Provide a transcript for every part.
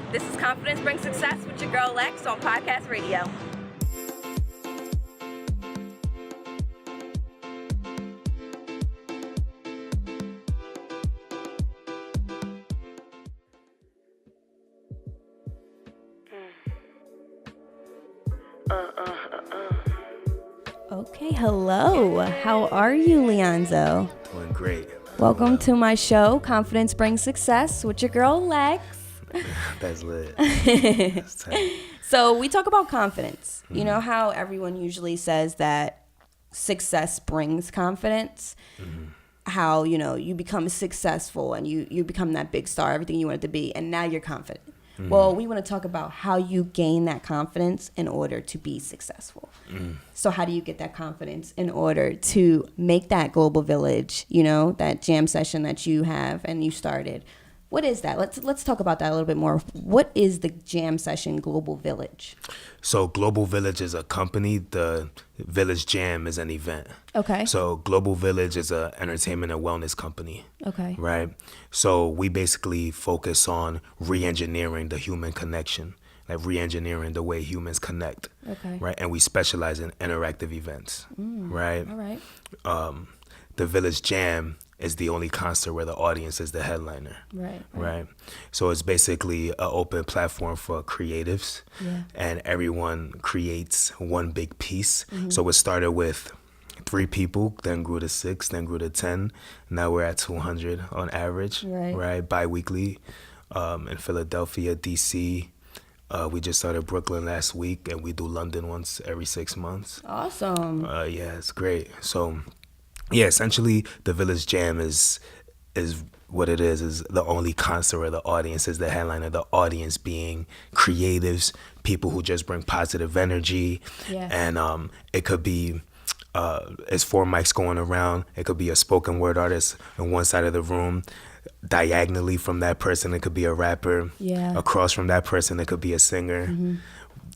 This is Confidence Brings Success with your girl Lex on Podcast Radio. Okay, hello. How are you, Lyonzo? Doing great. Welcome to my show, Confidence Brings Success, with your girl, Lex. That's lit. That's tight. So we talk about confidence. You know how everyone usually says that success brings confidence? How, you become successful and you become that big star, everything you wanted to be, and now you're confident. Well, we want to talk about how you gain that confidence in order to be successful. So how do you get that confidence in order to make that GlblVllg, that jam session that you have and you started? What is that? Let's talk about that a little bit more. What is the jam session GlblVllg? So GlblVllg is a company. The Village Jam is an event. Okay. So GlblVllg is an entertainment and wellness company. Okay. Right? So we basically focus on re-engineering the human connection, like re-engineering the way humans connect. Okay. Right? And we specialize in interactive events. Right? All right. The Village Jam is the only concert where the audience is the headliner. Right. So it's basically an open platform for creatives, and everyone creates one big piece. So it started with 3 people, then grew to 6, then grew to 10. Now we're at 200 on average, right? Bi-weekly in Philadelphia, DC. We just started Brooklyn last week, and we do London once every 6 months. Awesome. Yeah, it's great. So yeah, essentially the Village Jam is what it is the only concert where the audience is the headliner, the audience being creatives, people who just bring positive energy. And it could be it's 4 mics going around. It could be a spoken word artist on one side of the room. Diagonally from that person, it could be a rapper. Across from that person, it could be a singer.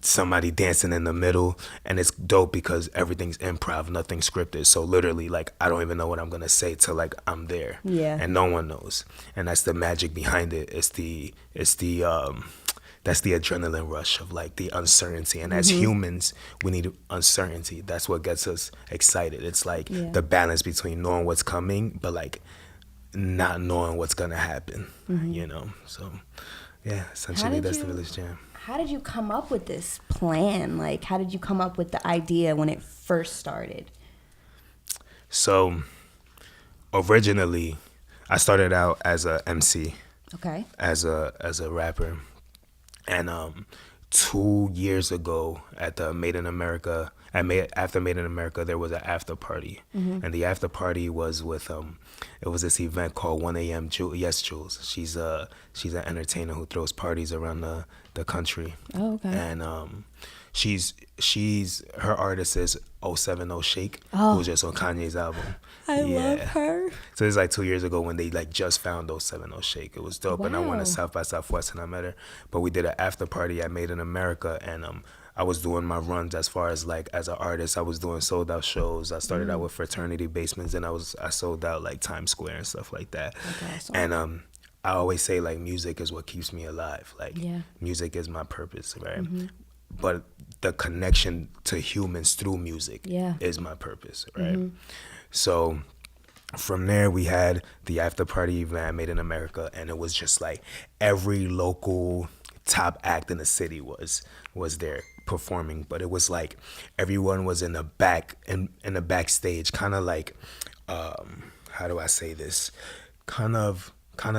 Somebody dancing in the middle, and it's dope because everything's improv, nothing scripted. So literally, like, I don't even know what I'm gonna say till like I'm there, and no one knows. And that's the magic behind it. It's the that's the adrenaline rush of like the uncertainty. And as humans, we need uncertainty. That's what gets us excited. It's like the balance between knowing what's coming, but like not knowing what's gonna happen. So yeah, essentially that's the Village Jam. How did you come up with this plan? Like, how did you come up with the idea when it first started? So, originally, I started out as a MC. Okay. As a rapper, and 2 years ago at the after Made in America, there was an after party, and the after party was with it was this event called 1 a.m. Yes, Jules. She's an entertainer who throws parties around the country. Oh, okay. And she's her artist is 070 Shake, who was just on Kanye's album. I love her. So it's like 2 years ago when they like just found 070 Shake. It was dope. Wow. And I went to South by Southwest and I met her. But we did an after party at Made in America, and I was doing my runs as far as like as an artist. I was doing sold out shows. I started out with Fraternity Basements, and I sold out like Times Square and stuff like that. That's awesome. And I always say like music is what keeps me alive. Like music is my purpose, right? But the connection to humans through music is my purpose, right? So from there, we had the after party event Made in America, and it was just like every local top act in the city was there performing, but it was like everyone was in the backstage, kind of like how do I say this? Kind of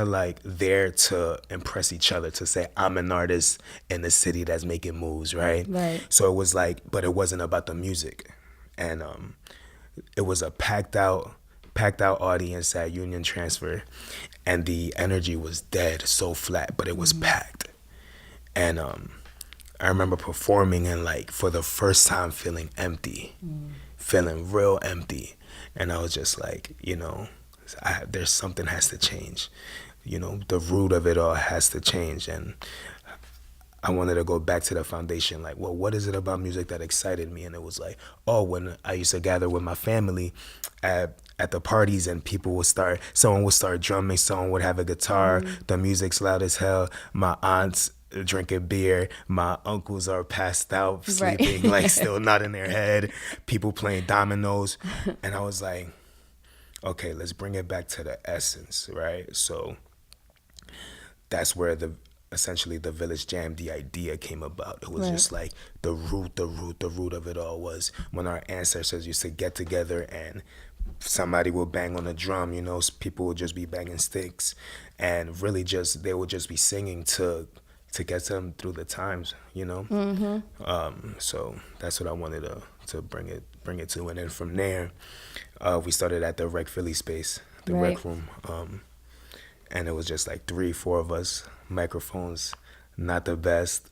like there to impress each other, to say I'm an artist in the city that's making moves, right? So it was like, but it wasn't about the music, and it was a packed out audience at Union Transfer, and the energy was dead, so flat, but it was packed. And I remember performing and like for the first time feeling empty, feeling real empty. And I was just like, there's something has to change. The root of it all has to change. And I wanted to go back to the foundation, like, well, what is it about music that excited me? And it was like, when I used to gather with my family at the parties, and someone would start drumming, someone would have a guitar, the music's loud as hell. My aunts drinking beer. My uncles are passed out, sleeping, like still nodding their head. People playing dominoes. And I was like, okay, let's bring it back to the essence, right? So that's where essentially the Village Jam, the idea came about. It was just like the root of it all was when our ancestors used to get together and somebody will bang on a drum, you know, people would just be banging sticks, and really just they would just be singing to get them through the times, you know. So that's what I wanted to bring it to, and then from there, we started at the Rec Philly space, the Rec Room, and it was just like 3-4 of us, microphones not the best,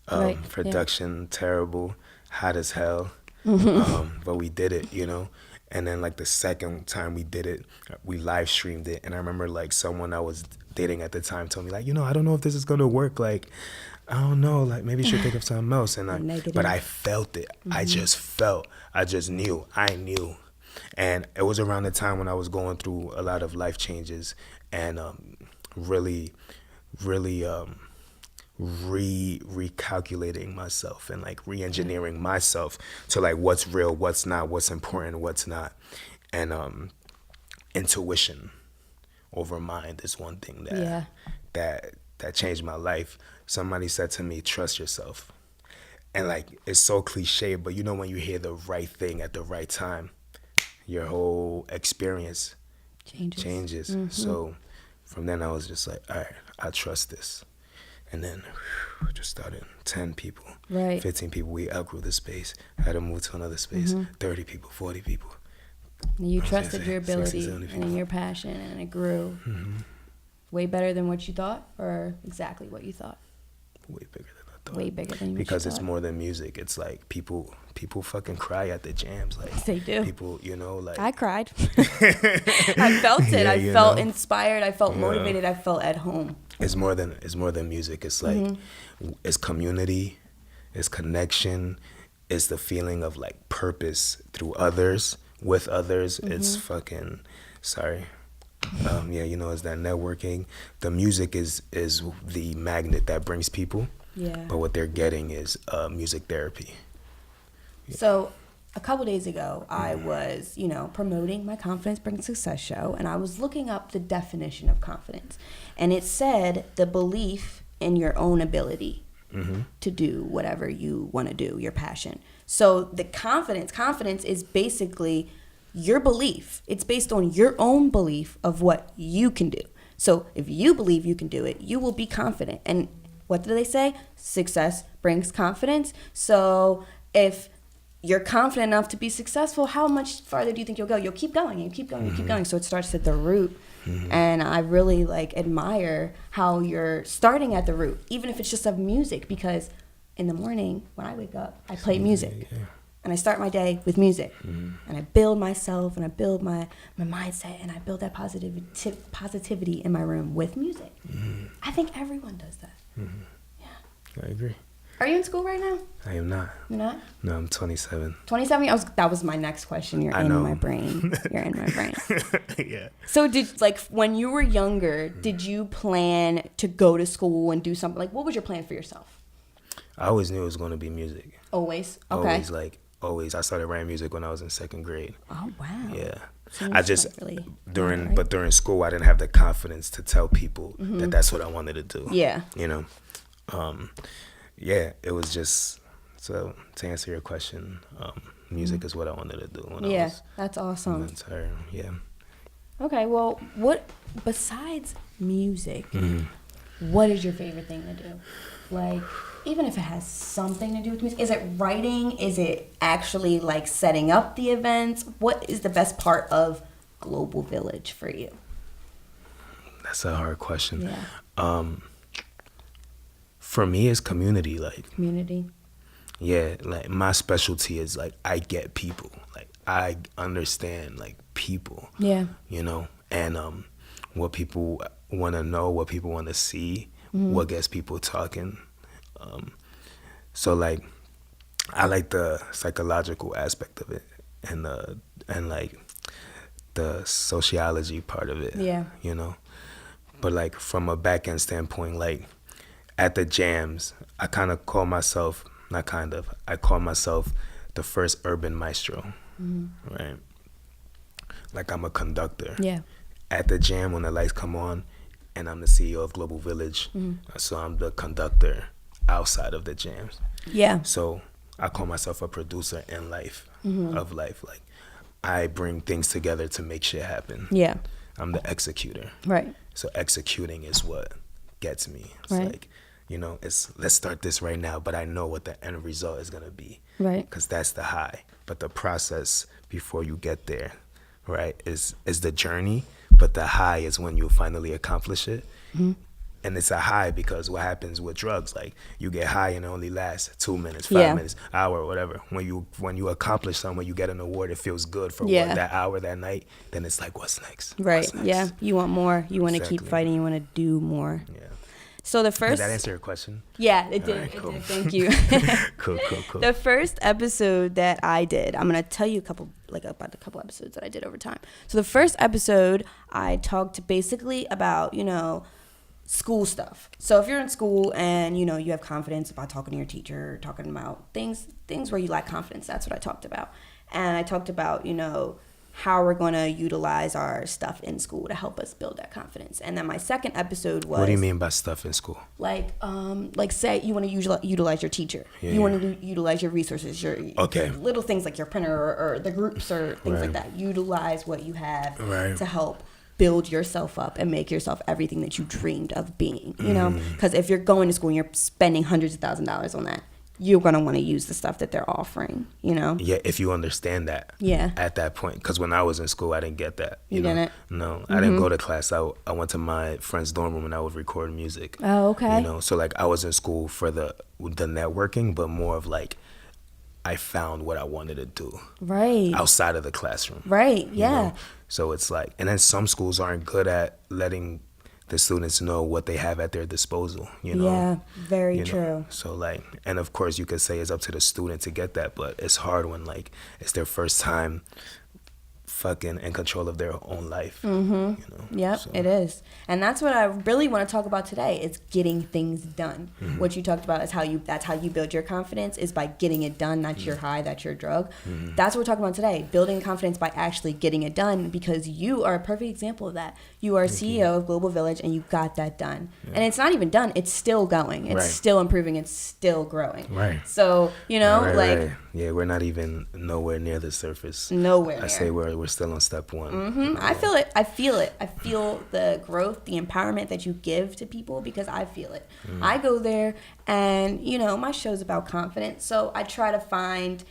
production terrible, hot as hell, but we did it, you know. And then like the second time we did it, we live streamed it. And I remember like someone I was dating at the time told me like, you know, I don't know if this is going to work. Like, I don't know, like maybe you should think of something else. But I felt it. I just knew. I knew. And it was around the time when I was going through a lot of life changes and really recalculating myself and like re-engineering myself to like what's real, what's not, what's important, what's not. And intuition over mind is one thing that changed my life. Somebody said to me, trust yourself. And like it's so cliche, but you know when you hear the right thing at the right time, your whole experience changes. So from then I was just like, all right, I trust this. And then just started 10 people, 15 people. We outgrew the space, had to move to another space, 30 people, 40 people. You trusted your ability and your passion, and it grew way better than what you thought, or exactly what you thought? Way bigger than I thought. Way bigger than you Because thought. It's more than music. It's like people fucking cry at the jams. Like they do. People, you know, like I cried. I felt it. Yeah, I felt inspired. I felt motivated. I felt at home. It's more than music. It's like it's community, it's connection, it's the feeling of like purpose through others, with others. It's fucking you know, it's that networking. The music is the magnet that brings people. Yeah. But what they're getting is music therapy. Yeah. So a couple days ago, I was, you know, promoting my Confidence Brings Success show, and I was looking up the definition of confidence. And it said the belief in your own ability to do whatever you want to do, your passion. So the confidence is basically your belief. It's based on your own belief of what you can do. So if you believe you can do it, you will be confident. And what do they say? Success brings confidence. So if you're confident enough to be successful, how much farther do you think you'll go? You'll keep going, you keep going, you keep going. So it starts at the root. And I really like admire how you're starting at the root, even if it's just of music, because in the morning when I wake up, I play music. And I start my day with music. And I build myself and I build my mindset and I build that positivity in my room with music. I think everyone does that. Yeah. I agree. Are you in school right now? I am not. You're not? No, I'm 27. 27? That was my next question. You're in my brain. You're in my brain. Yeah. So when you were younger, did you plan to go to school and do something? Like, what was your plan for yourself? I always knew it was going to be music. Always? Okay. Always. I started writing music when I was in second grade. Oh, wow. Yeah. So I just, during school, I didn't have the confidence to tell people that that's what I wanted to do. Yeah. You know? Yeah, it was just, so to answer your question, music is what I wanted to do when I was. That's awesome. Yeah. Okay, well, besides music, what is your favorite thing to do? Like, even if it has something to do with music, is it writing? Is it actually like setting up the events? What is the best part of GlblVllg for you? That's a hard question. Yeah. For me, it's community. Like community. Yeah, like my specialty is like I get people. Like I understand like people. Yeah. You know, and what people want to know, what people want to see, what gets people talking. So like I like the psychological aspect of it and like the sociology part of it. Yeah. You know, but like from a back end standpoint, like at the jams, I call myself the first urban maestro, right? Like I'm a conductor. Yeah. At the jam, when the lights come on, and I'm the CEO of GlblVllg, so I'm the conductor outside of the jams. Yeah. So I call myself a producer in life, of life. Like I bring things together to make shit happen. Yeah. I'm the executor. Right. So executing is what gets me. It's right. like, it's let's start this right now, but I know what the end result is gonna be. Right. Because that's the high. But the process before you get there, right, is the journey. But the high is when you finally accomplish it. And it's a high because what happens with drugs, like you get high and it only lasts 2 minutes, 5 minutes, hour, whatever. When you accomplish something, when you get an award, it feels good for that hour, that night. Then it's like, what's next? Right. What's next? Yeah. You want more. You want to keep fighting. You want to do more. Yeah. So the first. Did that answer your question? Yeah, it did. Right, cool. It did. Thank you. Cool. The first episode that I did, I'm gonna tell you about the couple episodes that I did over time. So the first episode, I talked basically about school stuff. So if you're in school and you have confidence about talking to your teacher, talking about things where you lack confidence, that's what I talked about. And I talked about how we're going to utilize our stuff in school to help us build that confidence. And then my second episode was, what do you mean by stuff in school? Like say you want to utilize your teacher. You want to utilize your resources, your little things like your printer or the groups or things like that. Utilize what you have to help build yourself up and make yourself everything that you dreamed of being, because if you're going to school and you're spending hundreds of $1,000s on that, you're going to want to use the stuff that they're offering, Yeah, if you understand that. Yeah. At that point. Because when I was in school, I didn't get that. You didn't? No, I didn't go to class. I went to my friend's dorm room and I would record music. Oh, okay. So like I was in school for the networking, but more of like I found what I wanted to do. Right. Outside of the classroom. Right, yeah. So it's like, and then some schools aren't good at letting the students know what they have at their disposal, Yeah, very true. So like, and of course you could say it's up to the student to get that, but it's hard when like it's their first time fucking in control of their own life. Yep, so. It is. And that's what I really want to talk about today, is getting things done. What you talked about is that's how you build your confidence, is by getting it done. That's your high, that's your drug. That's what we're talking about today, building confidence by actually getting it done, because you are a perfect example of that. You are CEO of GlblVllg and you got that done. Yeah. And it's not even done, it's still going. It's still improving, it's still growing. Right. So, right. Yeah, we're not even nowhere near the surface. Nowhere near. I say we're still on step one. I feel it. I feel the growth, the empowerment that you give to people, because I feel it. I go there and, my show's about confidence. So I try to find,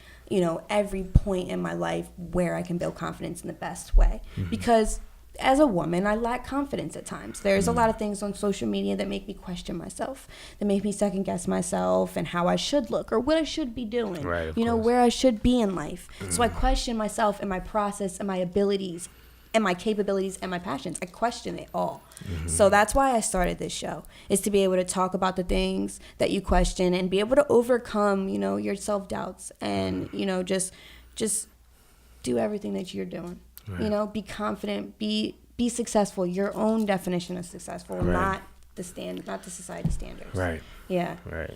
every point in my life where I can build confidence in the best way. Because as a woman, I lack confidence at times. There's a lot of things on social media that make me question myself, that make me second guess myself and how I should look or what I should be doing, where I should be in life. So I question myself and my process and my abilities and my capabilities and my passions. I question it all. So that's why I started this show, is to be able to talk about the things that you question and be able to overcome, your self-doubts and, just do everything that you're doing. Right. Be confident, be successful, your own definition of successful, not the society standards. Right. Yeah. Right.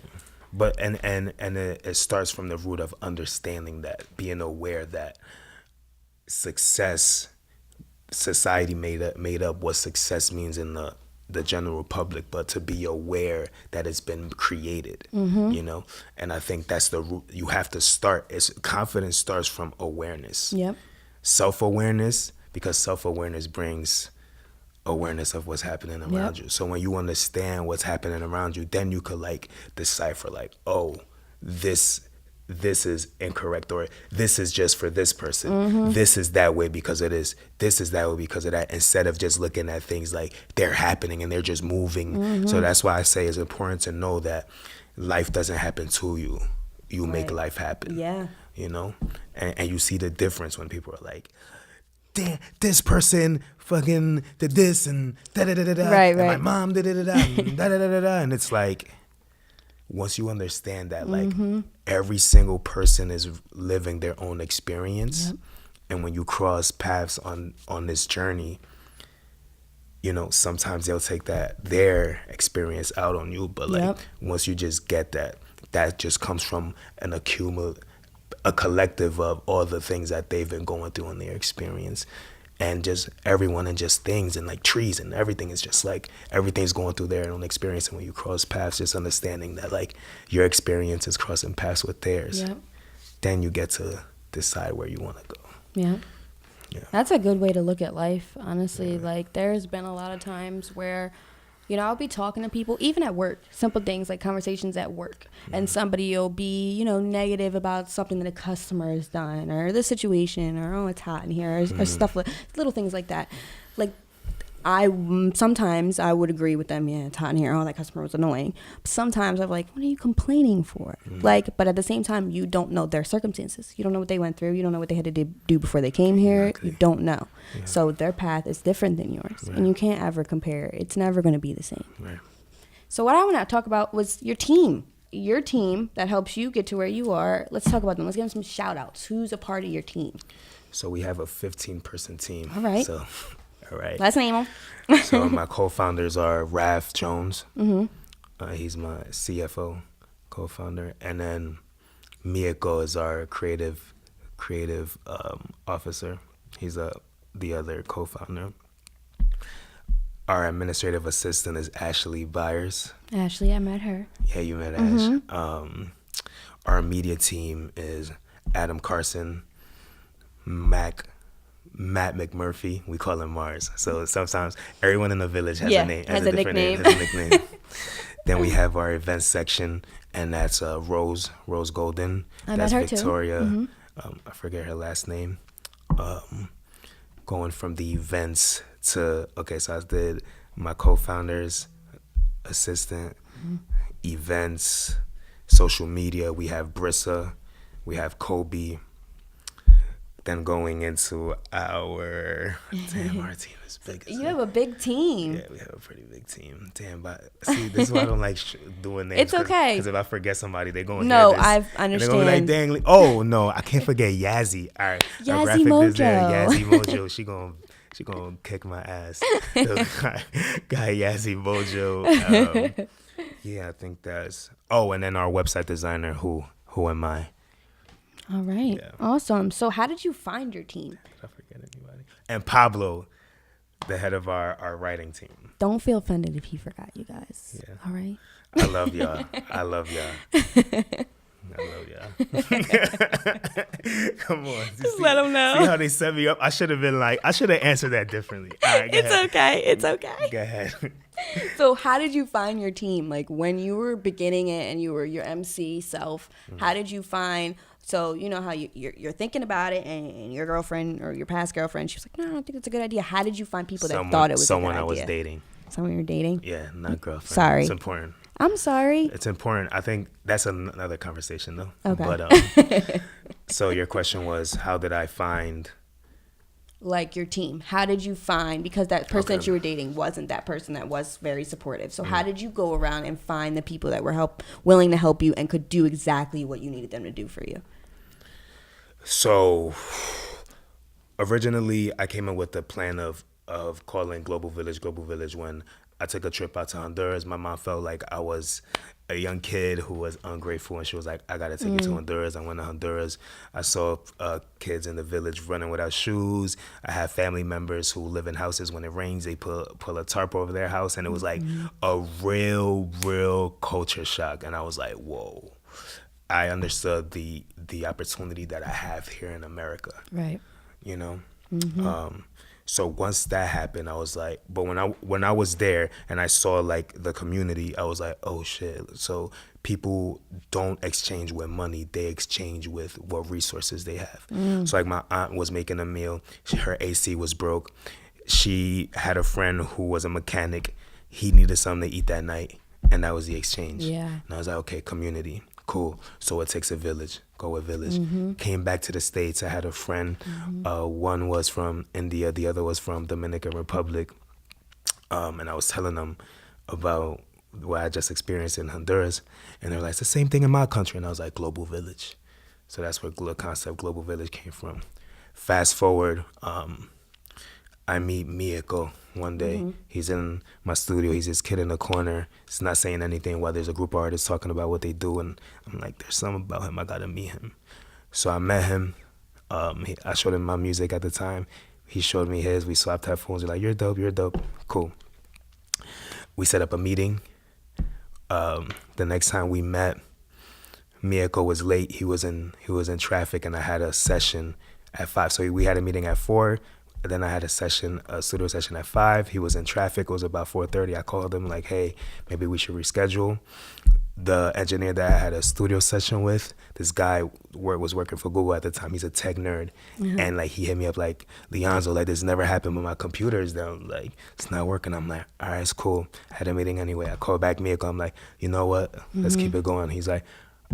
But and it starts from the root of understanding that, being aware that success, society made up what success means in the general public, but to be aware that it's been created, and I think that's the root. You have to start. Confidence starts from awareness. Yep. Self-awareness, because self-awareness brings awareness of what's happening around you. So when you understand what's happening around you, then you could like decipher like, oh, this is incorrect, or this is just for this person. This is that way because it is. This is that way because of that, instead of just looking at things like they're happening and they're just moving. So that's why I say it's important to know that life doesn't happen to you. You make life happen. Yeah. And you see the difference when people are like, damn, this person fucking did this and da-da-da-da-da, and my mom did-da-da-da, and da-da-da-da-da, and it's like, once you understand that, like, every single person is living their own experience, and when you cross paths on this journey, sometimes they'll take their experience out on you, but like once you just get that just comes from a collective of all the things that they've been going through in their experience, and just everyone and just things and like trees and everything is just like everything's going through their own experience. And when you cross paths, just understanding that like your experience is crossing paths with theirs, then you get to decide where you want to go. Yeah. That's a good way to look at life, honestly. Like, there's been a lot of times where, I'll be talking to people, even at work, simple things like conversations at work, and somebody will be, negative about something that a customer has done, or the situation, or, oh, it's hot in here, or stuff, little things like that. Like, sometimes I would agree with them, it's hot in here, oh, that customer was annoying. But sometimes I'm like, what are you complaining for? Like, but at the same time, you don't know their circumstances. You don't know what they went through. You don't know what they had to do before they came here. Exactly. You don't know. Yeah. So their path is different than yours. Right. And you can't ever compare. It's never going to be the same. Right. So what I want to talk about was your team. Your team that helps you get to where you are. Let's talk about them. Let's give them some shout outs. Who's a part of your team? So we have a 15-person team. All right. So, all right. Let's name them. So my co-founders are Raph Jones. He's my CFO co-founder, and then Miyako is our creative officer. He's the other co-founder. Our administrative assistant is Ashley Byers. Ashley, I met her. Yeah, you met Ash. Our media team is Adam Carson, Matt McMurphy. We call him Mars. So sometimes everyone in the village has a name, has a different name. Has a nickname. Then we have our events section, and that's Rose Golden. That's Victoria. I forget her last name. Going from the events to so I did my co-founders, assistant, events, social media. We have Brissa, we have Kobe. Then going into our team is big. You have a big team. Yeah, we have a pretty big team. Damn, but see, this is why I don't like doing names. It's okay. Because if I forget somebody, they're going to No, hear this, I understand. They're going to be like, dang, oh, no, I can't forget Yazzie. All right. Yazzie Mojo. Yazzie Mojo. She gonna kick my ass. Guy Yazzie Mojo. I think that's... Oh, and then our website designer, Who Am I? All right. Yeah. Awesome. So how did you find your team? Did I forget anybody? And Pablo, the head of our writing team. Don't feel offended if he forgot you guys. Yeah. All right. I love y'all. I love y'all. Come on. Just let them know. See how they set me up? I should have answered that differently. All right, It's okay. Go ahead. So how did you find your team? Like when you were beginning it and you were your MC self, how did you find... So you know how you're thinking about it, and your girlfriend or your past girlfriend, she was like, no, I don't think it's a good idea. How did you find people that thought it was a good idea? Someone I was dating. Someone you were dating? Yeah, not girlfriend. Sorry. It's important. I'm sorry. It's important. I think that's another conversation, though. Okay. But so your question was, how did I find... Like your team? How did you find... Because that person that you were dating wasn't that person that was very supportive. So how did you go around and find the people that were willing to help you and could do exactly what you needed them to do for you? So originally I came up with the plan of calling GlblVllg when I took a trip out to Honduras. My mom felt like I was a young kid who was ungrateful, and she was like, I gotta take you to Honduras. I went to Honduras. I saw kids in the village running without shoes. I have family members who live in houses. When it rains, they pull a tarp over their house, and it was like a real culture shock. And I was like, whoa. I understood the opportunity that I have here in America. Right. You know? So once that happened, I was like, but when I was there and I saw like the community, I was like, oh shit. So people don't exchange with money, they exchange with what resources they have. So like my aunt was making a meal, her AC was broke. She had a friend who was a mechanic. He needed something to eat that night, and that was the exchange. Yeah. And I was like, okay, community. Cool. So it takes a village. Go with village. Came back to the States. I had a friend. One was from India. The other was from Dominican Republic. And I was telling them about what I just experienced in Honduras. And they're like, it's the same thing in my country. And I was like, GlblVllg. So that's where the concept GlblVllg came from. Fast forward, I meet Miyako one day. He's in my studio. He's this kid in the corner. He's not saying anything while there's a group of artists talking about what they do. And I'm like, there's something about him. I got to meet him. So I met him. I showed him my music at the time. He showed me his. We swapped headphones. We're like, you're dope, you're dope. Cool. We set up a meeting. The next time we met, Miyako was late. He was in traffic, and I had a session at 5. So we had a meeting at 4. Then I had a studio session at 5. He was in traffic. It was about 4:30. I called him like, hey, maybe we should reschedule. The engineer that I had a studio session with, this guy was working for Google at the time. He's a tech nerd. And like he hit me up like, Lyonzo, like this never happened, but my computer is down. Like it's not working. I'm like, all right, it's cool. I had a meeting anyway. I called back Miyako. I'm like, you know what? Let's keep it going. He's like,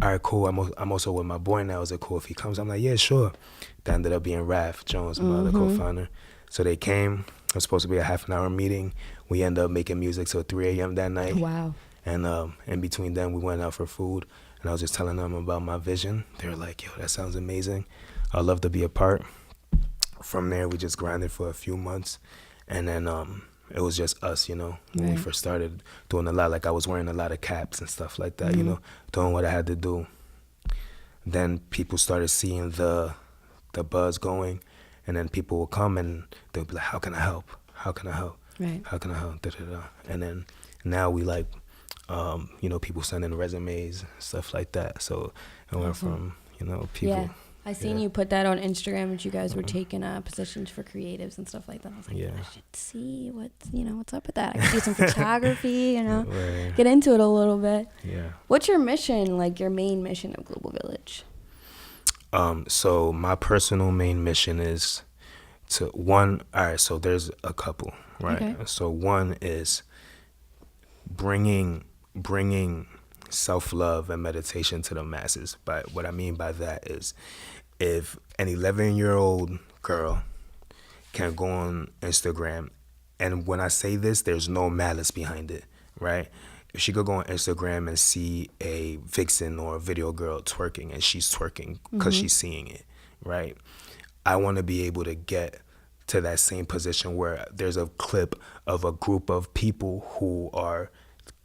all right, cool. I'm also with my boy now. Is it cool if he comes? I'm like, yeah, sure. That ended up being Raph Jones, my other co-founder. So they came. It was supposed to be a half an hour meeting. We ended up making music till 3 a.m. that night. Wow. And in between them, we went out for food. And I was just telling them about my vision. They were like, yo, that sounds amazing. I'd love to be a part. From there, we just grinded for a few months. And then it was just us, you know, when we first started doing a lot. Like I was wearing a lot of caps and stuff like that, you know, doing what I had to do. Then people started seeing the buzz going. And then people will come and they'll be like, how can I help? How can I help? Right. How can I help? Da, da, da. And then now we like, you know, people sending resumes, stuff like that. So it went from, you know, people. Yeah. I seen you put that on Instagram that you guys were taking positions for creatives and stuff like that. I was like, I should see what's up with that. I could do some photography, you know, get into it a little bit. Yeah. What's your mission, like your main mission of GlblVllg? So my personal main mission is so there's a couple, right? Okay. So one is bringing self-love and meditation to the masses. But what I mean by that is if an 11-year-old girl can go on Instagram, and when I say this, there's no malice behind it, right? If she could go on Instagram and see a vixen or a video girl twerking and she's twerking because she's seeing it, right? I want to be able to get to that same position where there's a clip of a group of people who are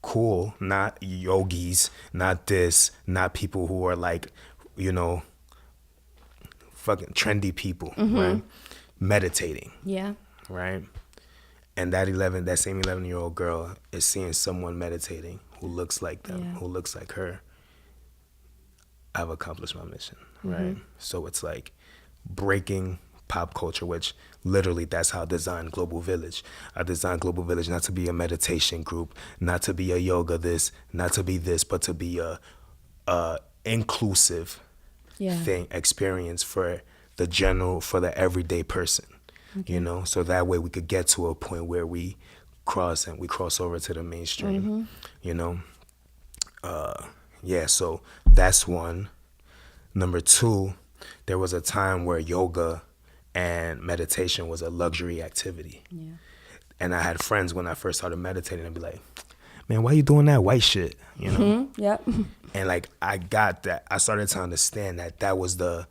cool, not yogis, not this, not people who are like, you know, fucking trendy people, right? Meditating. Yeah. Right? And that same 11-year-old girl is seeing someone meditating who looks like them, who looks like her. I've accomplished my mission, right? So it's like breaking pop culture, which literally that's how I designed GlblVllg. I designed GlblVllg not to be a meditation group, not to be a yoga this, not to be this, but to be a inclusive experience for the everyday person. You know, so that way we could get to a point where we cross over to the mainstream, you know. So that's one. Number 2, there was a time where yoga and meditation was a luxury activity. Yeah. And I had friends when I first started meditating and be like, man, why you doing that white shit? You know? Yep. And like I got that. I started to understand that was the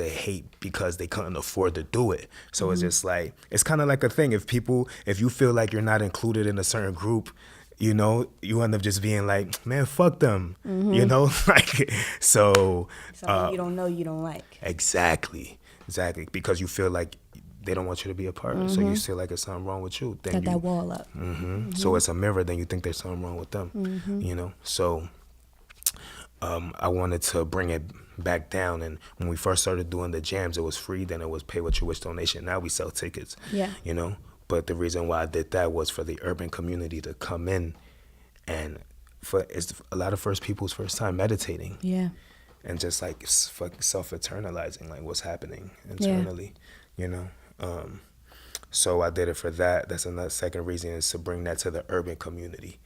hate because they couldn't afford to do it. So it's just like, it's kind of like a thing. If you feel like you're not included in a certain group, you know, you end up just being like, man, fuck them, you know? Like, so. You don't know you don't like. Exactly. Because you feel like they don't want you to be a part. So you feel like there's something wrong with you. Then got that wall up. So it's a mirror, then you think there's something wrong with them, you know? So I wanted to bring it back down. And when we first started doing the jams, it was free. Then it was pay what you wish donation. Now we sell tickets, you know? But the reason why I did that was for the urban community to come in, and it's a lot of first people's first time meditating. Yeah. And just like self-eternalizing, like what's happening internally, you know? So I did it for that. That's another second reason, is to bring that to the urban community,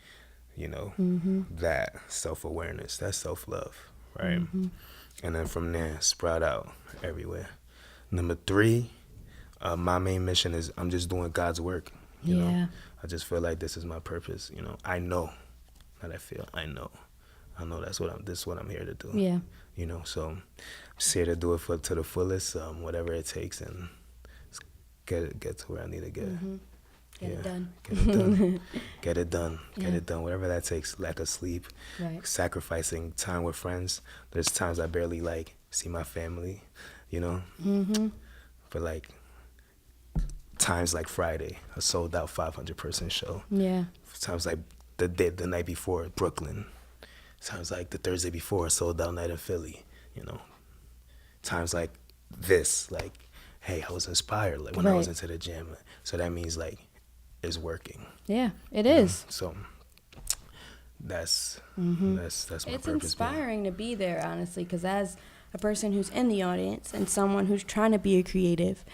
you know, that self-awareness, that self-love, right? And then from there, sprout out everywhere. Number 3, my main mission is I'm just doing God's work, you know? I just feel like this is my purpose, you know? I know, not I feel, I know this is what I'm here to do. Yeah. You know, so I'm just here to do it to the fullest, whatever it takes, and get to where I need to get. Get it done. Get it done. Get it done. Get it done. Whatever that takes. Lack of sleep. Right. Sacrificing time with friends. There's times I barely like see my family, you know. But like times like Friday, a sold out 500-person show. Yeah. Times like the night before, Brooklyn. Times like the Thursday before, a sold out night in Philly. You know. Times like this, like, hey, I was inspired like when I was into the gym. So that means like it's working. Yeah, it is. So that's my it's purpose. It's inspiring to be there, honestly, because as a person who's in the audience and someone who's trying to be a creative,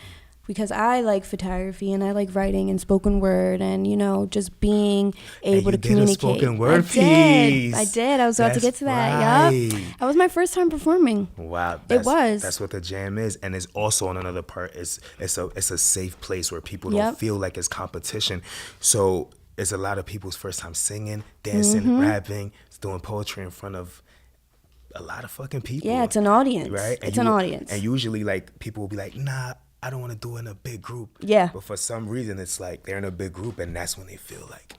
because I like photography and I like writing and spoken word and, you know, just being able to communicate. A spoken word piece. I did. I was about to get to that. Right. Yup. That was my first time performing. Wow. It was. That's what the jam is. And it's also on another part, it's a safe place where people don't feel like it's competition. So it's a lot of people's first time singing, dancing, rapping, doing poetry in front of a lot of fucking people. Yeah, it's an audience. Right? It's an audience. And usually like people will be like, nah, I don't want to do it in a big group. Yeah. But for some reason, it's like they're in a big group, and that's when they feel like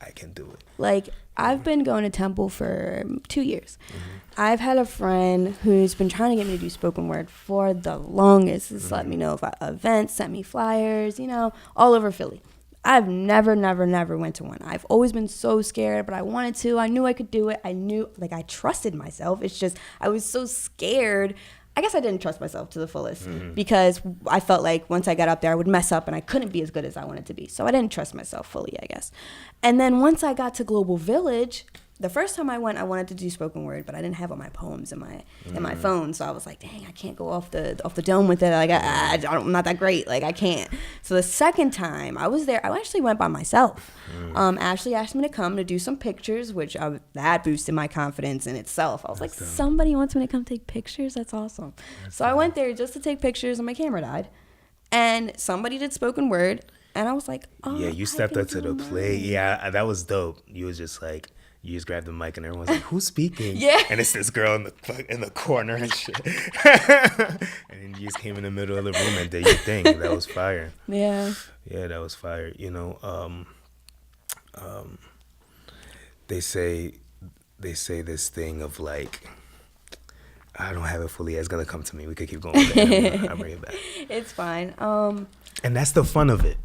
I can do it. Like, I've been going to Temple for 2 years. I've had a friend who's been trying to get me to do spoken word for the longest. Just let me know about events, sent me flyers, you know, all over Philly. I've never went to one. I've always been so scared, but I wanted to. I knew I could do it. I knew, like, I trusted myself. It's just, I was so scared. I guess I didn't trust myself to the fullest because I felt like once I got up there, I would mess up and I couldn't be as good as I wanted to be. So I didn't trust myself fully, I guess. And then once I got to GlblVllg, the first time I went, I wanted to do spoken word, but I didn't have all my poems in my phone. So I was like, dang, I can't go off the dome with it. Like, I'm not that great. Like, I can't. So the second time I was there, I actually went by myself. Ashley asked me to come to do some pictures, which that boosted my confidence in itself. I was like, somebody wants me to come take pictures? That's awesome. So I went there just to take pictures, and my camera died. And somebody did spoken word, and I was like, oh, yeah, you stepped up to the plate. Yeah, that was dope. You was just like, you just grabbed the mic and everyone's like, who's speaking? Yeah. And it's this girl in the corner and shit. And then you just came in the middle of the room and did your thing. That was fire. Yeah. Yeah, that was fire. You know, they say this thing of like, I don't have it fully. It's going to come to me. We could keep going with it. I'll bring it back. It's fine. And that's the fun of it.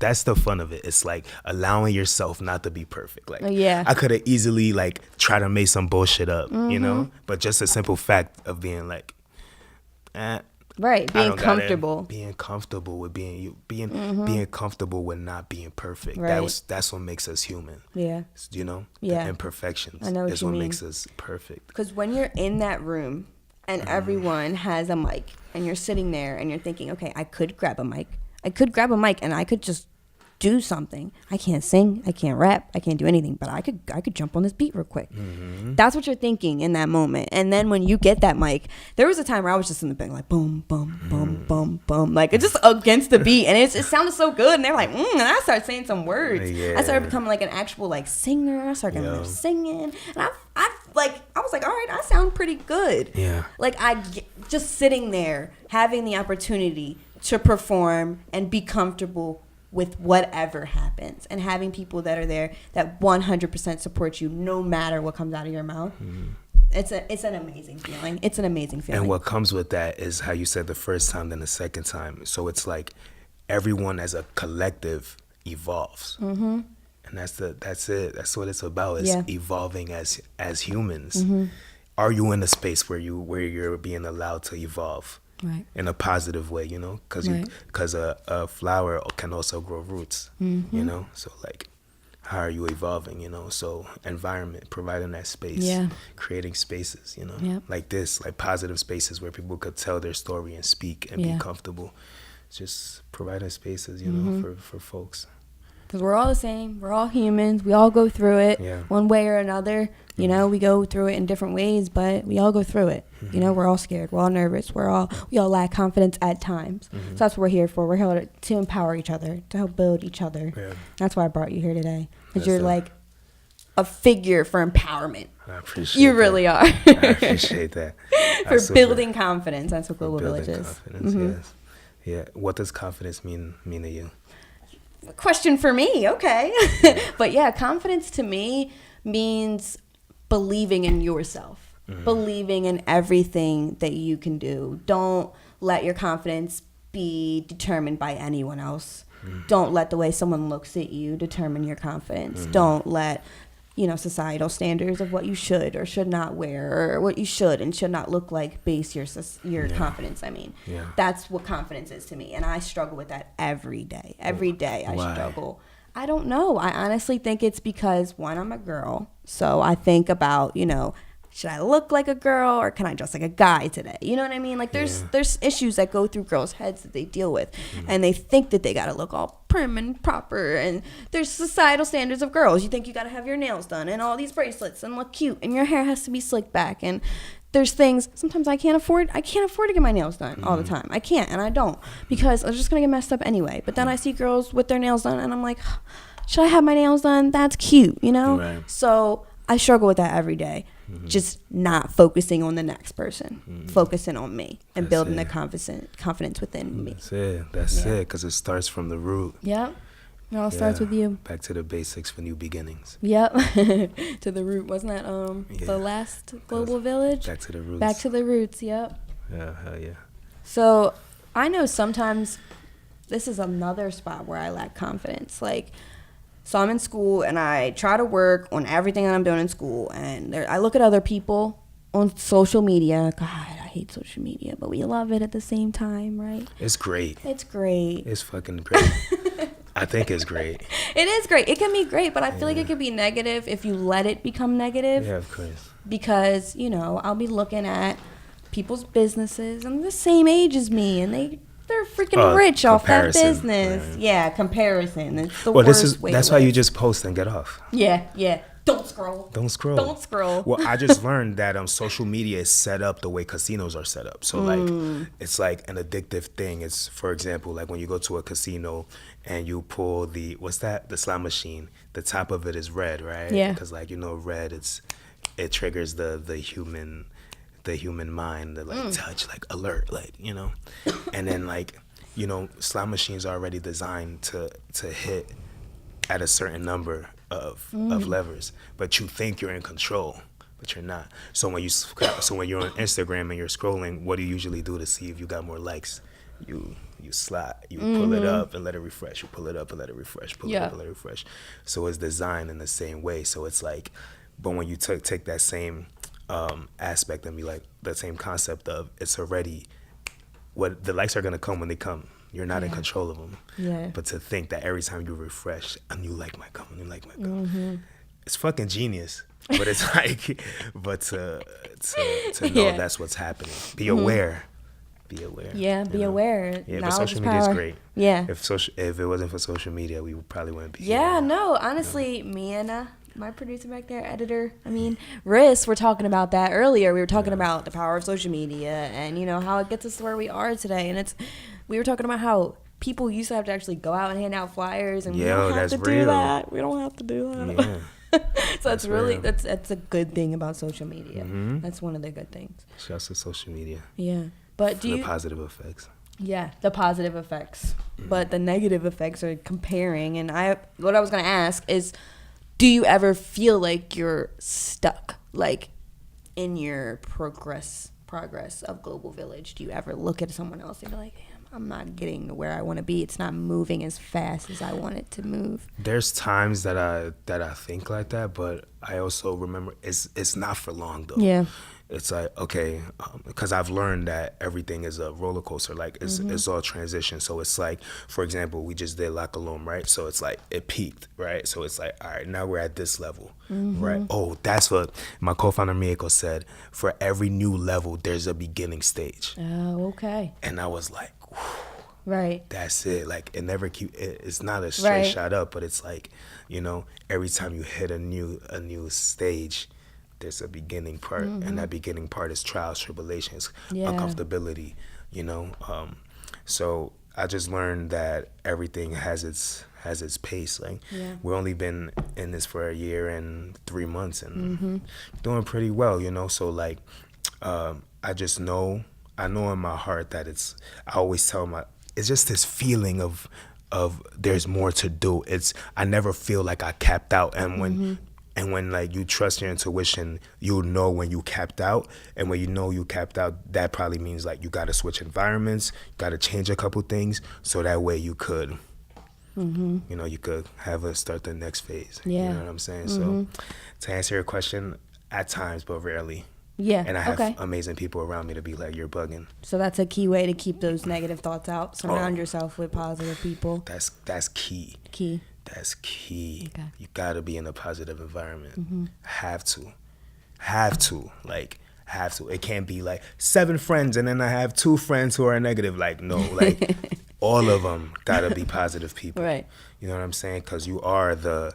It's like allowing yourself not to be perfect. Like, I could have easily like try to make some bullshit up, you know? But just a simple fact of being like, right, being comfortable. Being comfortable with being you. Being comfortable with not being perfect. Right. That's what makes us human. Yeah. You know? Yeah. The imperfections. I know what you mean. Makes us perfect. Because when you're in that room and everyone has a mic and you're sitting there and you're thinking, okay, I could grab a mic and I could just do something. I can't sing, I can't rap, I can't do anything, but I could jump on this beat real quick. That's what you're thinking in that moment. And then when you get that mic, there was a time where I was just in the back like boom, boom, boom, boom, boom, like it's just against the beat, and it sounded so good. And they're like, and I started saying some words. I started becoming like an actual like singer. I started getting singing, and I was like, all right, I sound pretty good. Yeah. Like just sitting there having the opportunity to perform and be comfortable with whatever happens, and having people that are there that 100% support you no matter what comes out of your mouth. It's an amazing feeling. It's an amazing feeling. And what comes with that is how you said the first time, then the second time. So it's like everyone as a collective evolves. And that's it. That's what it's about. Is evolving as humans. Are you in a space where you're being allowed to evolve? Right. In a positive way, you know, because a flower can also grow roots, you know. So like, how are you evolving, you know? So environment, providing that space, creating spaces, you know, like this, like positive spaces where people could tell their story and speak and be comfortable. Just providing spaces, you know, for folks. Because we're all the same. We're all humans. We all go through it one way or another. You know, we go through it in different ways, but we all go through it. You know, we're all scared. We're all nervous. We all lack confidence at times. So that's what we're here for. We're here to empower each other, to help build each other. That's why I brought you here today. Because you're like a figure for empowerment. I appreciate you really are. I appreciate that. For building confidence. That's what GlblVllg is. Confidence, yes. Yeah. What does confidence mean to you? Question for me. Okay. But yeah, confidence to me means believing in yourself, believing in everything that you can do. Don't let your confidence be determined by anyone else. Don't let the way someone looks at you determine your confidence. Don't let, societal standards of what you should or should not wear or what you should and should not look like base your confidence. I mean, that's what confidence is to me. And I struggle with that every day. Every day I struggle. I don't know. I honestly think it's because, one, I'm a girl. So I think about, should I look like a girl or can I dress like a guy today? You know what I mean? Like there's issues that go through girls' heads that they deal with, and they think that they got to look all prim and proper, and there's societal standards of girls. You think you got to have your nails done and all these bracelets and look cute, and your hair has to be slicked back, and there's things sometimes I can't afford to get my nails done all the time. I can't, and I don't, because I'm just going to get messed up anyway. But then I see girls with their nails done and I'm like, should I have my nails done? That's cute, Right. So I struggle with that every day. Just not focusing on the next person, focusing on me and building the confidence within me. That's it, because it starts from the root. Yep. It all starts with you. Back to the basics for new beginnings. Yep. To the root. Wasn't that the last GlblVllg? Back to the roots. Back to the roots, yep. Yeah, hell yeah. So I know sometimes this is another spot where I lack confidence. So I'm in school and I try to work on everything that I'm doing in school, and I look at other people on social media. God, I hate social media, but we love it at the same time, right? It's great. It's great. It's fucking great. I think it's great. It is great. It can be great, but I feel like it could be negative if you let it become negative. Yeah, of course. Because, I'll be looking at people's businesses and the same age as me, and they're freaking rich off that business. Right. Yeah, comparison. It's the worst way. That's why you just post and get off. Yeah. Don't scroll. Well, I just learned that social media is set up the way casinos are set up. So it's like an addictive thing. It's, for example, like when you go to a casino and you pull the slot machine, the top of it is red, right? Yeah. Because red, it triggers the human mind, the touch, alert, and then slot machines are already designed to hit at a certain number of levers, but you think you're in control, but you're not. So when you're on Instagram and you're scrolling, what do you usually do to see if you got more likes? You slot, you pull it up and let it refresh. You pull it up and let it refresh. Pull it up and let it refresh. So it's designed in the same way. So it's but when you take that same aspect and be the same concept of it's already what the likes are gonna come when they come. You're not in control of them. Yeah. But to think that every time you refresh, a new like might come, it's fucking genius. But it's but to know that's what's happening. Be aware. Be aware. Yeah, be aware. Yeah, Knowledge but social is media is power. great. Yeah. If it wasn't for social media, we probably wouldn't be here. Yeah, no, honestly, me and my producer back there, editor, Riss, we're talking about that earlier. We were talking about the power of social media and, how it gets us to where we are today. And we were talking about how people used to have to actually go out and hand out flyers, and we don't have to do that. We don't have to do that. Yeah. So that's really, that's a good thing about social media. That's one of the good things. Shouts to social media. Yeah. But the positive effects. Yeah, the positive effects. But the negative effects are comparing. And what I was going to ask is, do you ever feel like you're stuck, in your progress of GlblVllg? Do you ever look at someone else and be like, damn, I'm not getting to where I want to be. It's not moving as fast as I want it to move. There's times that I think like that, but I also remember it's not for long though. Yeah. It's okay, because I've learned that everything is a roller coaster. It's all transition. So it's for example, we just did La Colombe, right? So it's it peaked, right? So it's all right, now we're at this level, right? Oh, that's what my co-founder Mieko said. For every new level, there's a beginning stage. Oh, okay. And I was like, right. That's it. It never it's not a straight shot up, but it's every time you hit a new stage, there's a beginning part, and that beginning part is trials, tribulations, uncomfortability, so I just learned that everything has its pace. We've only been in this for a year and 3 months and doing pretty well, so I just know, I know in my heart that I always tell it's just this feeling of there's more to do. I never feel like I capped out. And when like you trust your intuition, you'll know when you capped out. And when you know you capped out, that probably means like you got to switch environments, you got to change a couple things, so that way you could, you know, you could start the next phase. Yeah. You know what I'm saying? So to answer your question, at times, but rarely. Yeah. And I have amazing people around me to be like, you're bugging. So that's a key way to keep those negative thoughts out. Surround yourself with positive people. That's key. That's key. Okay. You gotta be in a positive environment. Have to. It can't be like 7 friends and then I have 2 friends who are negative. Like, no, like all of them gotta be positive people. Right. You know what I'm saying? Because you are the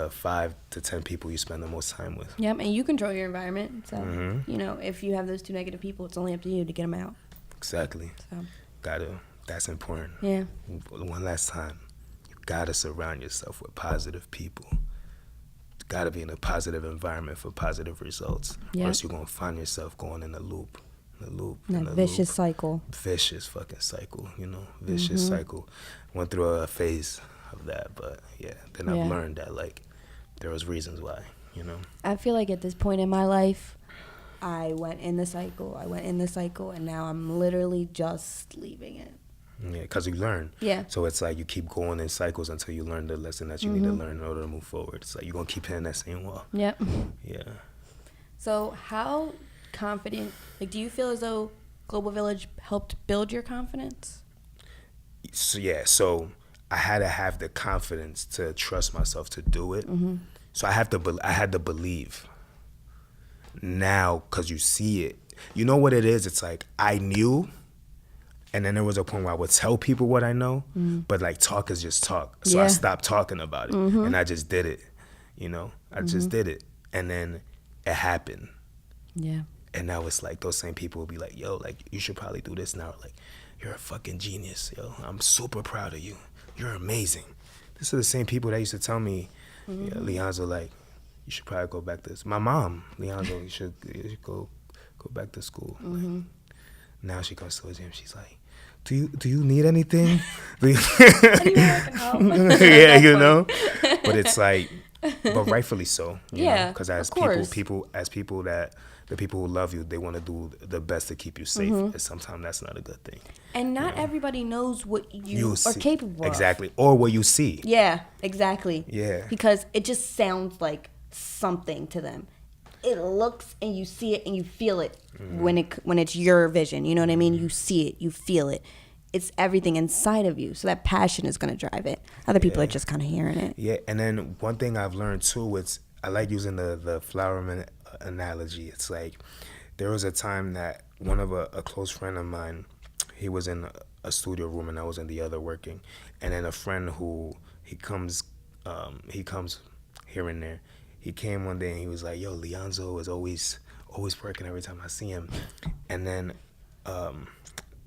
5 to 10 people you spend the most time with. Yep, and you control your environment. So, you know, if you have those 2 negative people, it's only up to you to get them out. Exactly. So. That's important. Yeah. One last time. You gotta surround yourself with positive people. You gotta be in a positive environment for positive results. Yep. Or else you're gonna find yourself going in a loop. That vicious cycle. Vicious fucking cycle, you know? Vicious cycle. Went through a phase of that, but yeah, then I've learned that like there was reasons why, you know. I feel like at this point in my life, I went in the cycle, and now I'm literally just leaving it. Yeah, because you learn. Yeah. So it's like you keep going in cycles until you learn the lesson that you need to learn in order to move forward. It's like you're gonna keep hitting that same wall. Yep. Yeah. So how confident, like, do you feel as though GlblVllg helped build your confidence? So I had to have the confidence to trust myself to do it. So I had to believe. Now, because you see it, you know what it is? It's like I knew, and then there was a point where I would tell people what I know, but like talk is just talk. So I stopped talking about it, and I just did it. You know, I just did it, and then it happened. Yeah. And now it's like those same people will be like, yo, like you should probably do this now. Like, you're a fucking genius, yo. I'm super proud of you. You're amazing. These are the same people that used to tell me, yeah, Lyonzo, like, you should probably go back to my mom, Lyonzo, you should go back to school. Like, now she goes to the gym. She's like, do you need anything? Yeah, you know. But it's like, but rightfully so. Yeah, because as people that the people who love you, they want to do the best to keep you safe. And sometimes that's not a good thing. And not everybody knows what you are capable of. Exactly, or what you see. Yeah, exactly. Yeah, because it just sounds like something to them. It looks and you see it and you feel it when it's your vision. You know what I mean? You see it, you feel it. It's everything inside of you. So that passion is going to drive it. Other people are just kind of hearing it. Yeah, and then one thing I've learned too, I like using the flowerman analogy. It's like there was a time that one of a close friend of mine, he was in a studio room and I was in the other working. And then a friend who he comes here and there. He came one day and he was like, yo, Lyonzo is always working every time I see him. And then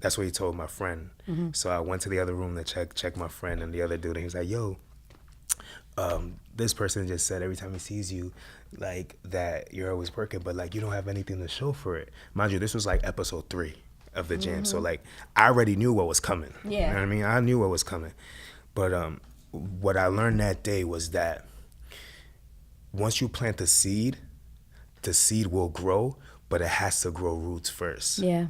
that's what he told my friend. So I went to the other room to check my friend and the other dude, and he was like, yo, this person just said every time he sees you, like, that you're always working, but like you don't have anything to show for it. Mind you, this was like episode 3 of the jam. So like I already knew what was coming. Yeah. You know what I mean? I knew what was coming. But what I learned that day was that once you plant the seed will grow, but it has to grow roots first. Yeah.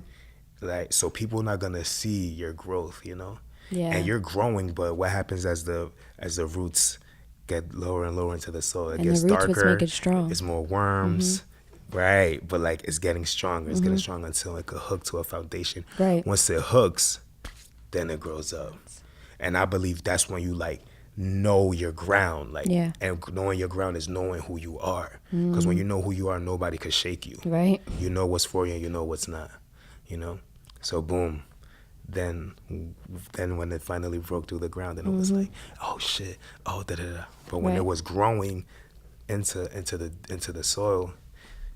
Like, so people are not gonna see your growth, you know? Yeah. And you're growing, but what happens as the roots get lower and lower into the soil? It gets darker. Make it strong. It's more worms. Right. But like it's getting stronger. It's getting stronger until it could hook to a foundation. Right. Once it hooks, then it grows up. And I believe that's when you like know your ground. Like, and knowing your ground is knowing who you are. Because when you know who you are, nobody could shake you. Right. You know what's for you and you know what's not. You know? So boom. Then when it finally broke through the ground, then it was like, oh shit, oh da da da. But when it was growing into the soil,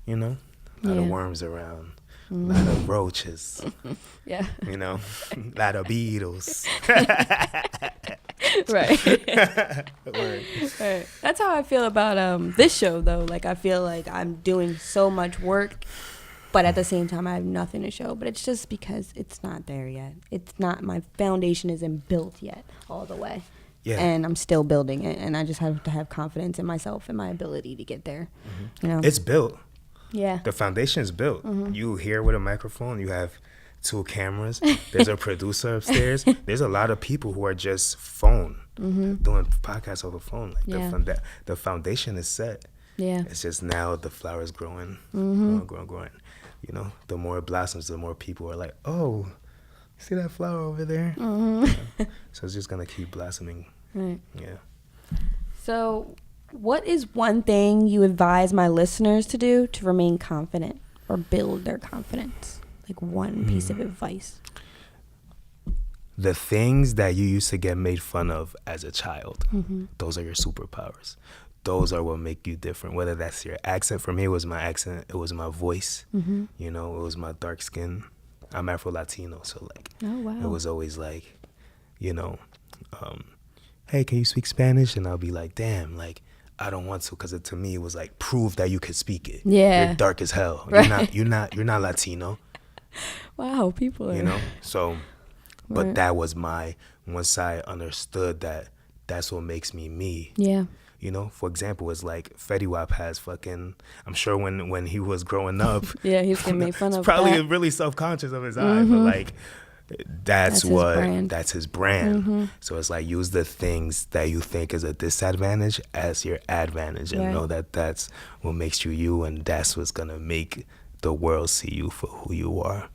you know, a lot of worms around, a lot of roaches, you know, a lot of beetles. Right. Right. That's how I feel about this show though. Like I feel like I'm doing so much work But at the same time, I have nothing to show. But it's just because it's not there yet. It's not, my foundation isn't built yet all the way. Yeah. And I'm still building it. And I just have to have confidence in myself and my ability to get there. Mm-hmm. You know? It's built. Yeah. The foundation is built. Mm-hmm. You here with a microphone. You have 2 cameras. There's a producer upstairs. There's a lot of people who are just phone doing podcasts over phone. Like the foundation is set. Yeah. It's just now the flowers growing, growing. You know, the more it blossoms, the more people are like, oh, see that flower over there? Mm-hmm. So it's just going to keep blossoming. Right. Yeah. So what is one thing you advise my listeners to do to remain confident or build their confidence? Like one piece of advice. The things that you used to get made fun of as a child, those are your superpowers. Those are what make you different. Whether that's your accent. For me, it was my accent. It was my voice. You know, it was my dark skin. I'm Afro-Latino, so like, it was always like, you know, hey, can you speak Spanish? And I'll be like, damn, like, I don't want to, because to me it was like, prove that you could speak it. Yeah, you're dark as hell. Right. You're not Latino. Wow, people are. You know, so, but that was once I understood that that's what makes me me. Yeah. You know, for example, it's like Fetty Wap has fucking, I'm sure when he was growing up. Yeah, he was getting made fun of. Probably really self-conscious of his eye, but like, that's his brand. So it's like, use the things that you think is a disadvantage as your advantage, and know that that's what makes you you, and that's what's going to make the world see you for who you are.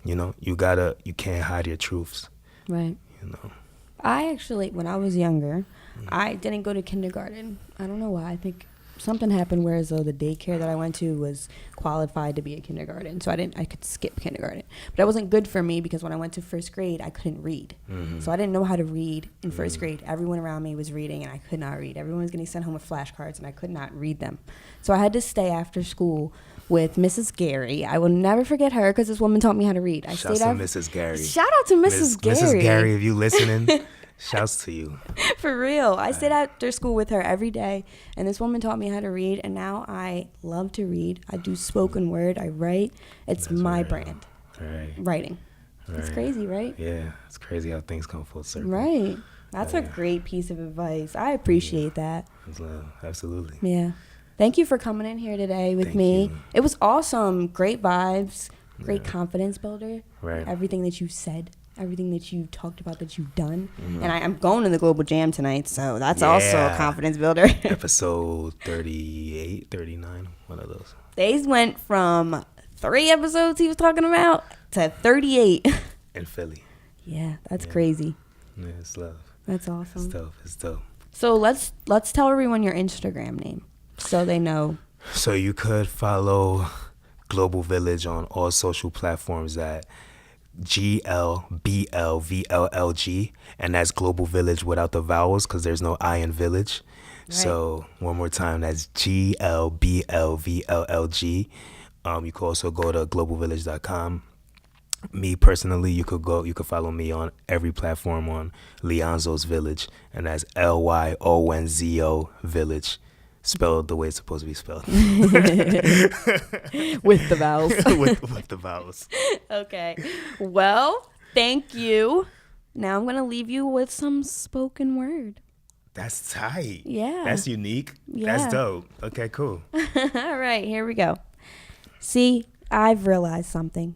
You know, you can't hide your truths. Right. You know. I actually, when I was younger, I didn't go to kindergarten. I don't know why. I think something happened where as though the daycare that I went to was qualified to be a kindergarten. So I could skip kindergarten. But that wasn't good for me because when I went to first grade, I couldn't read. So I didn't know how to read in first grade. Everyone around me was reading and I could not read. Everyone was getting sent home with flashcards and I could not read them. So I had to stay after school with Mrs. Gary. I will never forget her because this woman taught me how to read. Shout out to Mrs. Gary. Shout out to Mrs. Gary. Mrs. Gary, if you listening, shouts to you. For real. I stayed after school with her every day, and this woman taught me how to read, and now I love to read. I do spoken word. I write. It's my brand. Right. Writing. Right. It's crazy, right? Yeah. It's crazy how things come full circle. Right. That's a great piece of advice. I appreciate that. Absolutely. Yeah. Thank you for coming in here today with me. You. It was awesome. Great vibes. Great confidence builder. Right. Everything that you said. Everything that you talked about that you've done. And I'm going to the Global Jam tonight, so that's also a confidence builder. Episode 38, 39, one of those. They went from 3 episodes he was talking about to 38. In Philly. Yeah, that's crazy. Yeah, it's love. That's awesome. It's dope. So let's tell everyone your Instagram name so they know. So you could follow GlblVllg on all social platforms at GlblVllg, and that's GlblVllg without the vowels because there's no I in village. Right. So one more time, that's GlblVllg. You could also go to GlblVllg.com. Me personally, you could follow me on every platform on Lyonzo's Village, and that's Lyonzo Village. Spelled the way it's supposed to be spelled. With the vowels. with the vowels. Okay. Well, thank you. Now I'm going to leave you with some spoken word. That's tight. Yeah. That's unique. Yeah. That's dope. Okay, cool. All right, here we go. See, I've realized something.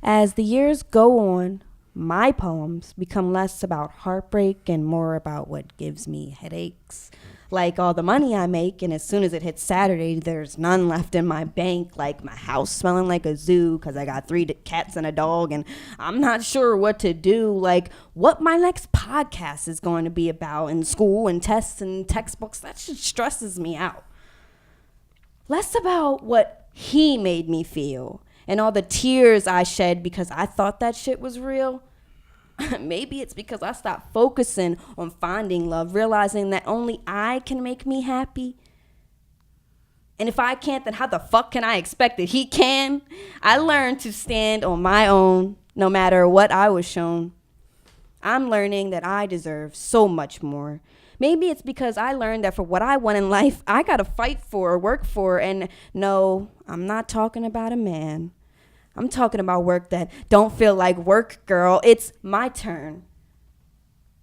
As the years go on, my poems become less about heartbreak and more about what gives me headaches. Like all the money I make, and as soon as it hits Saturday, there's none left in my bank. Like my house smelling like a zoo because I got 3 cats and a dog, and I'm not sure what to do. Like what my next podcast is going to be about in school and tests and textbooks. That shit stresses me out. Less about what he made me feel and all the tears I shed because I thought that shit was real. Maybe it's because I stopped focusing on finding love, realizing that only I can make me happy. And if I can't, then how the fuck can I expect that he can? I learned to stand on my own, no matter what I was shown. I'm learning that I deserve so much more. Maybe it's because I learned that for what I want in life, I got to fight for, work for. And no, I'm not talking about a man. I'm talking about work that don't feel like work, girl. It's my turn.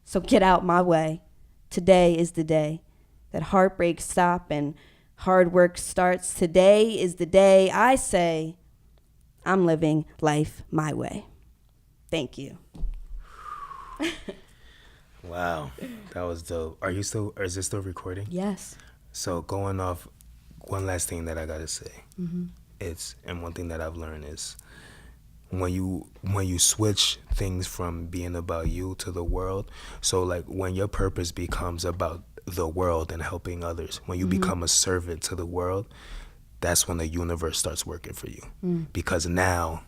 So get out my way. Today is the day that heartbreaks stop and hard work starts. Today is the day I say I'm living life my way. Thank you. Wow, that was dope. Are you still? Or is it still recording? Yes. So going off, one last thing that I gotta say, and one thing that I've learned is, when you switch things from being about you to the world, so like when your purpose becomes about the world and helping others, when you become a servant to the world, that's when the universe starts working for you, because now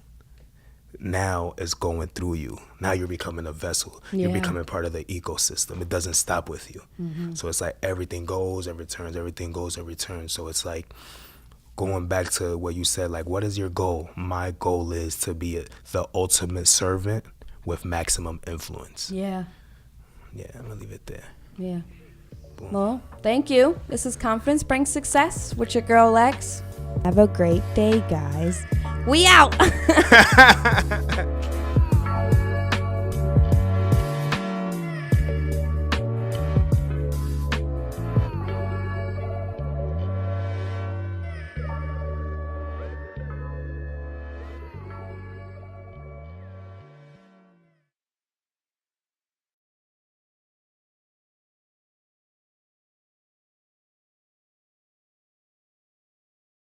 it's going through you. Now you're becoming a vessel. You're becoming part of the ecosystem. It doesn't stop with you. So it's like everything goes and returns, everything goes and returns. So it's like going back to what you said, like, what is your goal? My goal is to be the ultimate servant with maximum influence. Yeah, I'm gonna leave it there. Yeah. Boom. Well, thank you. This is Confidence Brings Success with your girl Lex. Have a great day, guys. We out.